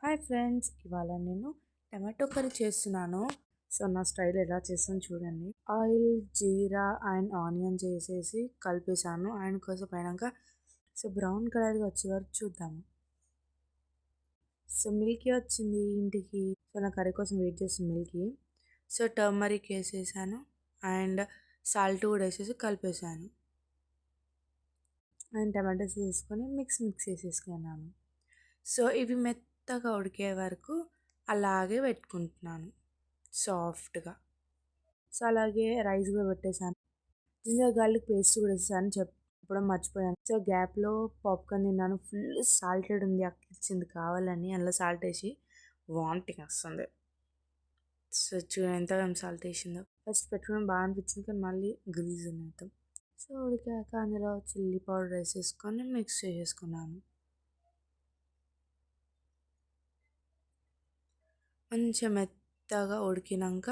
Hi friends, ఇవాళ నేను tomato curry చేస్తున్నాను. సో నా స్టైల్ ఎలా చేస్తాను చూడండి. ఆయిల్, జీరా అండ్ ఆనియన్స్ వేసేసి కలిపేసాను. అండ్ కొంచెం అయినాక సో బ్రౌన్ కలర్గా వచ్చే వరకు చూద్దాము. సో మిల్కీ వచ్చింది ఇంటికి. సో నా కర్రీ కోసం వెయిట్ చేస్తుంది మిల్కీ. సో టర్మరిక్ వేసేసాను అండ్ సాల్ట్ కూడా వేసేసి కలిపేసాను. అండ్ టమాటోస్ వేసుకొని మిక్స్ చేసేసుకున్నాను. సో ఇవి మెత్తగా ఉడికే వరకు అలాగే పెట్టుకుంటున్నాను సాఫ్ట్గా. సో అలాగే రైస్ కూడా పెట్టేసాను. జింజర్ గార్లిక్ పేస్ట్ కూడా వేసేసాను, చెప్పడం మర్చిపోయాను. సో గ్యాప్లో పాప్కార్న్ తిన్నాను. ఫుల్ సాల్టెడ్ ఉంది, అక్కిచ్చింది కావాలని. అందులో సాల్ట్ వేసి వామిటింగ్ వస్తుంది. సో చూడండి ఎంత సాల్ట్ వేసిందో. ఫస్ట్ పెట్టుకోవడం బాగా అనిపించింది, కానీ మళ్ళీ గ్రీజ్ ఉంది. సో ఉడికాక అందులో చిల్లీ పౌడర్ వేసేసుకొని మిక్స్ చేసేసుకున్నాను. మంచిగా మెత్తగా ఉడికినాక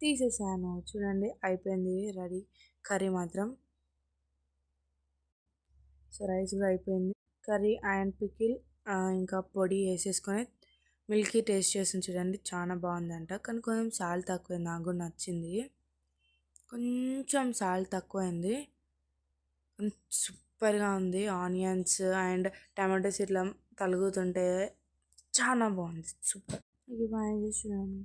తీసేసాను. చూడండి అయిపోయింది రెడీ కర్రీ మాత్రం. సో రైస్ కూడా అయిపోయింది. కర్రీ అండ్ పికిల్ ఇంకా పొడి వేసేసుకొని మిల్కీ టేస్ట్ చేసి చూడండి, చాలా బాగుందంట. కానీ కొంచెం సాల్ట్ తక్కువైంది, నాకు కూడా నచ్చింది. కొంచెం సాల్ట్ తక్కువైంది. సూపర్గా ఉంది. ఆనియన్స్ అండ్ టమాటోస్ ఇట్లా తలుగుతుంటే చాలా బాగుంది, సూపర్. ఇది బాగా చూడండి.